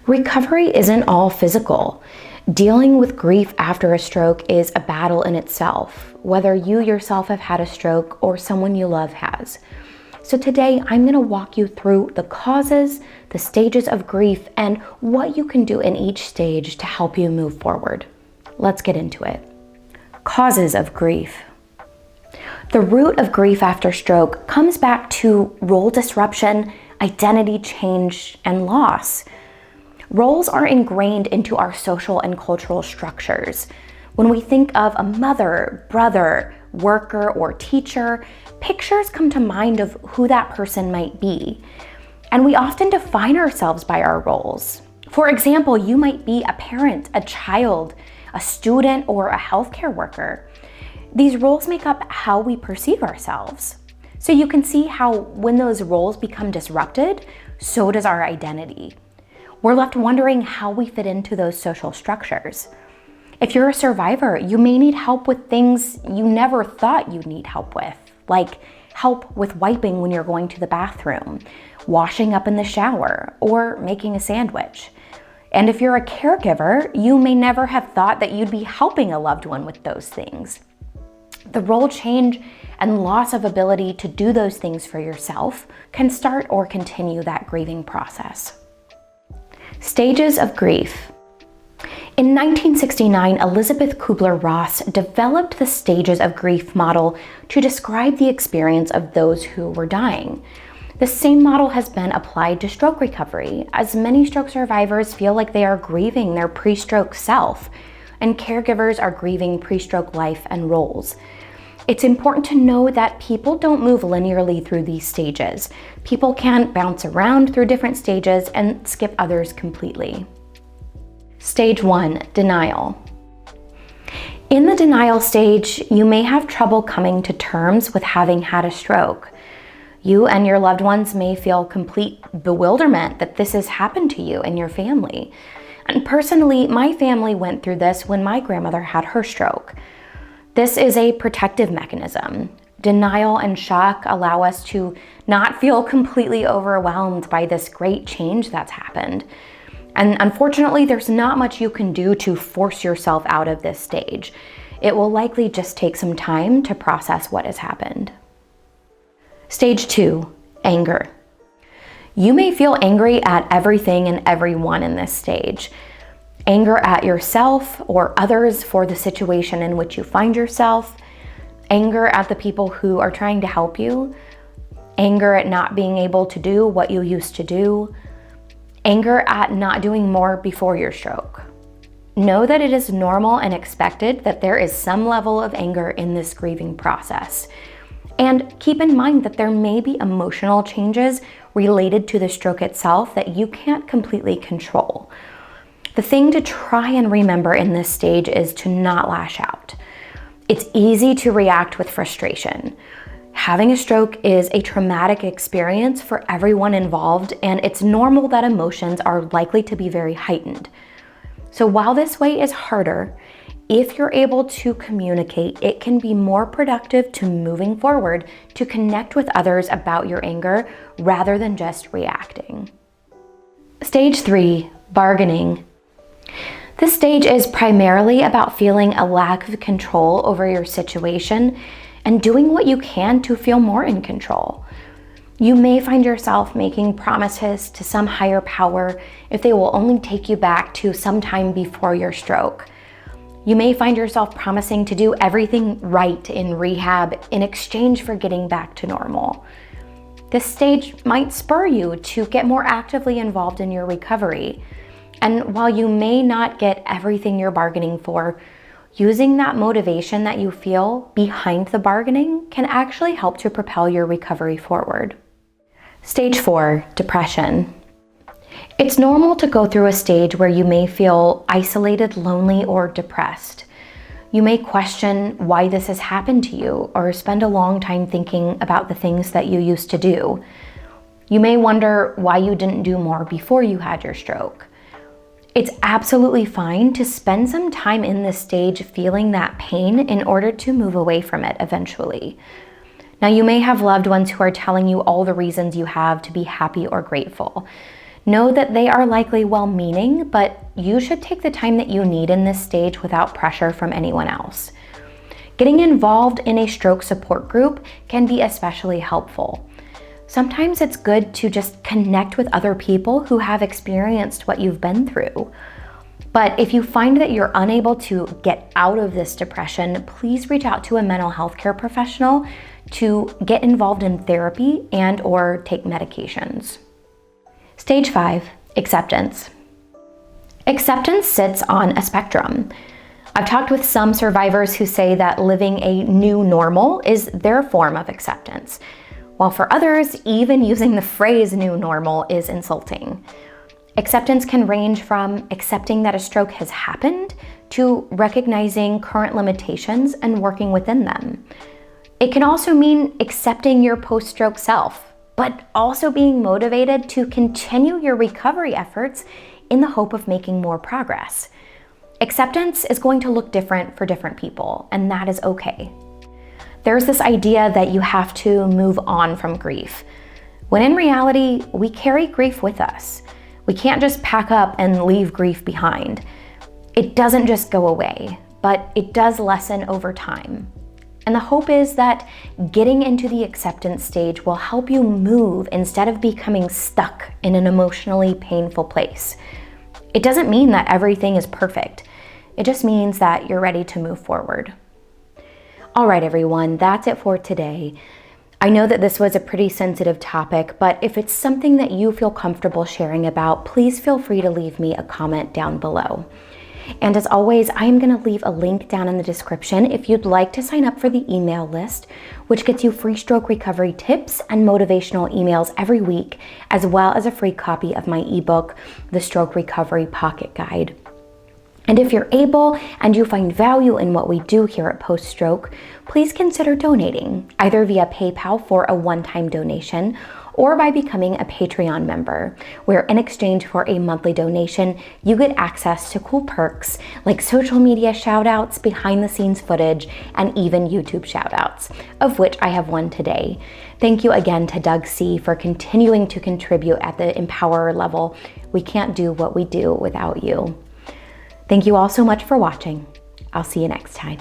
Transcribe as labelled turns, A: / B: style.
A: Recovery isn't all physical. Dealing with grief after a stroke is a battle in itself, whether you yourself have had a stroke or someone you love has. So today, I'm going to walk you through the causes, the stages of grief, and what you can do in each stage to help you move forward. Let's get into it. Causes of grief. The root of grief after stroke comes back to role disruption, identity change, and loss. Roles are ingrained into our social and cultural structures. When we think of a mother, brother, worker, or teacher, pictures come to mind of who that person might be. And we often define ourselves by our roles. For example, you might be a parent, a child, a student, or a healthcare worker. These roles make up how we perceive ourselves. So you can see how when those roles become disrupted, so does our identity. We're left wondering how we fit into those social structures. If you're a survivor, you may need help with things you never thought you'd need help with, like help with wiping when you're going to the bathroom, washing up in the shower, or making a sandwich. And if you're a caregiver, you may never have thought that you'd be helping a loved one with those things. The role change and loss of ability to do those things for yourself can start or continue that grieving process. Stages of grief. In 1969, Elizabeth Kubler-Ross developed the stages of grief model to describe the experience of those who were dying. The same model has been applied to stroke recovery, as many stroke survivors feel like they are grieving their pre-stroke self, and caregivers are grieving pre-stroke life and roles. It's important to know that people don't move linearly through these stages. People can bounce around through different stages and skip others completely. Stage 1, denial. In the denial stage, you may have trouble coming to terms with having had a stroke. You and your loved ones may feel complete bewilderment that this has happened to you and your family. And personally, my family went through this when my grandmother had her stroke. This is a protective mechanism. Denial and shock allow us to not feel completely overwhelmed by this great change that's happened. And unfortunately, there's not much you can do to force yourself out of this stage. It will likely just take some time to process what has happened. Stage 2, anger. You may feel angry at everything and everyone in this stage. Anger at yourself or others for the situation in which you find yourself, anger at the people who are trying to help you, anger at not being able to do what you used to do, anger at not doing more before your stroke. Know that it is normal and expected that there is some level of anger in this grieving process. And keep in mind that there may be emotional changes related to the stroke itself that you can't completely control. The thing to try and remember in this stage is to not lash out. It's easy to react with frustration. Having a stroke is a traumatic experience for everyone involved, and it's normal that emotions are likely to be very heightened. So while this way is harder, if you're able to communicate, it can be more productive to moving forward to connect with others about your anger rather than just reacting. Stage 3, bargaining. This stage is primarily about feeling a lack of control over your situation and doing what you can to feel more in control. You may find yourself making promises to some higher power if they will only take you back to some time before your stroke. You may find yourself promising to do everything right in rehab in exchange for getting back to normal. This stage might spur you to get more actively involved in your recovery. And while you may not get everything you're bargaining for, using that motivation that you feel behind the bargaining can actually help to propel your recovery forward. Stage 4, depression. It's normal to go through a stage where you may feel isolated, lonely, or depressed. You may question why this has happened to you or spend a long time thinking about the things that you used to do. You may wonder why you didn't do more before you had your stroke. It's absolutely fine to spend some time in this stage feeling that pain in order to move away from it eventually. Now, you may have loved ones who are telling you all the reasons you have to be happy or grateful. Know that they are likely well-meaning, but you should take the time that you need in this stage without pressure from anyone else. Getting involved in a stroke support group can be especially helpful. Sometimes it's good to just connect with other people who have experienced what you've been through. But if you find that you're unable to get out of this depression, please reach out to a mental health care professional to get involved in therapy and/or take medications. Stage 5, acceptance. Acceptance sits on a spectrum. I've talked with some survivors who say that living a new normal is their form of acceptance, while for others, even using the phrase new normal is insulting. Acceptance can range from accepting that a stroke has happened to recognizing current limitations and working within them. It can also mean accepting your post-stroke self, but also being motivated to continue your recovery efforts in the hope of making more progress. Acceptance is going to look different for different people, and that is okay. There's this idea that you have to move on from grief, when in reality, we carry grief with us. We can't just pack up and leave grief behind. It doesn't just go away, but it does lessen over time. And the hope is that getting into the acceptance stage will help you move instead of becoming stuck in an emotionally painful place. It doesn't mean that everything is perfect. It just means that you're ready to move forward. All right, everyone, that's it for today. I know that this was a pretty sensitive topic, but if it's something that you feel comfortable sharing about, please feel free to leave me a comment down below. And as always, I am going to leave a link down in the description if you'd like to sign up for the email list, which gets you free stroke recovery tips and motivational emails every week, as well as a free copy of my ebook, The Stroke Recovery Pocket Guide. And if you're able and you find value in what we do here at Post Stroke, please consider donating, either via PayPal for a one-time donation or by becoming a Patreon member, where in exchange for a monthly donation, you get access to cool perks like social media shoutouts, behind the scenes footage, and even YouTube shoutouts, of which I have one today. Thank you again to Doug C. for continuing to contribute at the Empowerer level. We can't do what we do without you. Thank you all so much for watching. I'll see you next time.